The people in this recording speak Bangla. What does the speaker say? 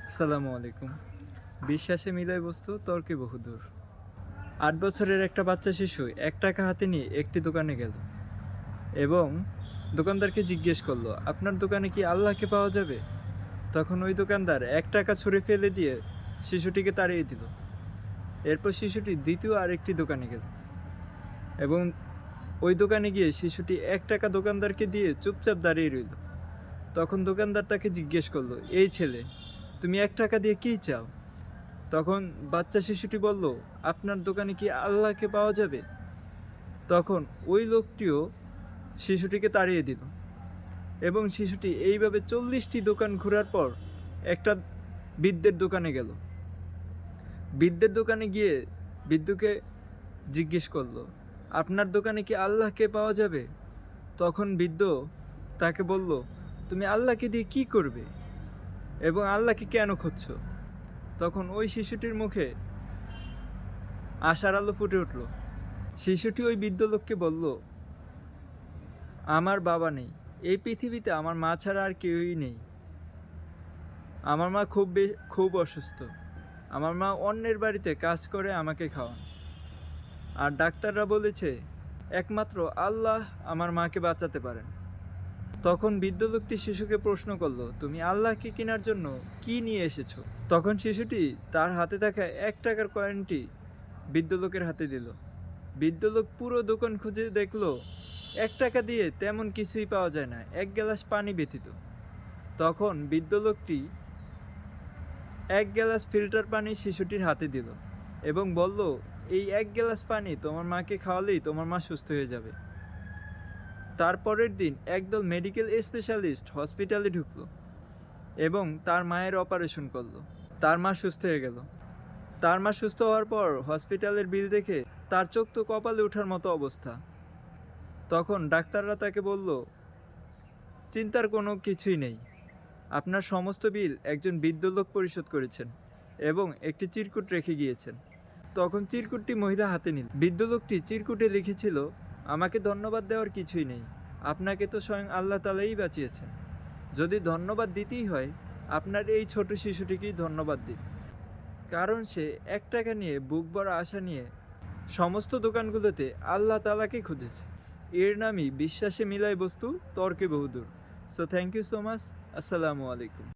আসসালামু আলাইকুম। বিশ্বাসে মিলাই বস্তু তর্কে বহুদূর। ৮ বছরের একটা বাচ্চা শিশু ৳১ হাতে নিয়ে একটি দোকানে গেল এবং দোকানদারকে জিজ্ঞেস করলো, "আপনার দোকানে কি আল্লাহকে পাওয়া যাবে?" তখন ওই দোকানদার ৳১ ছুঁড়ে ফেলে দিয়ে শিশুটিকে তাড়িয়ে দিল। এরপর শিশুটি দ্বিতীয় আরেকটি দোকানে গেল এবং ওই দোকানে গিয়ে শিশুটি ৳১ দোকানদারকে দিয়ে চুপচাপ দাঁড়িয়ে রইল। তখন দোকানদার তাকে জিজ্ঞেস করলো, "এই ছেলে, তুমি ৳১ দিয়ে কী চাও?" তখন বাচ্চা শিশুটি বলল, "আপনার দোকানে কি আল্লাহকে পাওয়া যাবে?" তখন ওই লোকটিও শিশুটিকে তাড়িয়ে দিল এবং শিশুটি এইভাবে ৪০টি দোকান ঘোরার পর একটা বৃদ্ধের দোকানে গেল। বৃদ্ধের দোকানে গিয়ে বৃদ্ধকে জিজ্ঞেস করলো, "আপনার দোকানে কি আল্লাহকে পাওয়া যাবে?" তখন বৃদ্ধ তাকে বলল, "তুমি আল্লাহকে দিয়ে কি করবে এবং আল্লাহকে কেন খুঁজছো?" তখন ওই শিশুটির মুখে আশার আলো ফুটে উঠল। শিশুটি ওই বৃদ্ধ লোককে বলল, "আমার বাবা নেই। এই পৃথিবীতে আমার মা ছাড়া আর কেউই নেই। আমার মা খুব অসুস্থ। আমার মা অন্যের বাড়িতে কাজ করে আমাকে খাওয়ান। আর ডাক্তাররা বলেছে একমাত্র আল্লাহ আমার মাকে বাঁচাতে পারেন।" তখন বৃদ্ধ লোকটি শিশুকে প্রশ্ন করল, "তুমি আল্লাহকে কেনার জন্য কি নিয়ে এসেছো?" তখন শিশুটি তার হাতে থাকা ৳১ কয়েনটি বৃদ্ধ লোকের হাতে দিল। বৃদ্ধ লোক পুরো দোকান খুঁজে দেখলো ৳১ দিয়ে তেমন কিছুই পাওয়া যায় না, এক গ্লাস পানি ব্যতীত। তখন বৃদ্ধ লোকটি এক গ্লাস ফিল্টার পানি শিশুটির হাতে দিল এবং বলল, "এই এক গ্লাস পানি তোমার মাকে খাওয়ালেই তোমার মা সুস্থ হয়ে যাবে।" তার পরের দিন একদল মেডিকেল স্পেশালিস্ট হসপিটালে ঢুকলো এবং তার মায়ের অপারেশন করলো। তার মা সুস্থ হয়ে গেল। তার মা সুস্থ হওয়ার পর হসপিটালের বিল দেখে তার চোখ তো কপালে ওঠার মতো অবস্থা। তখন ডাক্তাররা তাকে বলল, "চিন্তার কোনো কিছুই নেই। আপনার সমস্ত বিল একজন বৃদ্ধ লোক পরিশোধ করেছেন এবং একটি চিরকুট রেখে গিয়েছেন।" তখন চিরকুটটি মহিলা হাতে নিল। বৃদ্ধ লোকটি চিরকুটে লিখেছিল, "আমাকে ধন্যবাদ দেওয়ার কিছুই নেই। আপনাকে তো স্বয়ং আল্লাহ তাআলাই বাঁচিয়েছেন। যদি ধন্যবাদ দিতেই হয়, আপনার এই ছোট শিশুটিকেই ধন্যবাদ দিন। কারণ সে ৳১ নিয়ে বুক ভরা আশা নিয়ে সমস্ত দোকানগুলোতে আল্লাহ তাআলাকে খুঁজেছে। এর নামই বিশ্বাসে মিলায় বস্তু তর্কে বহুদূর।" So thank you so much. আসসালামু আলাইকুম।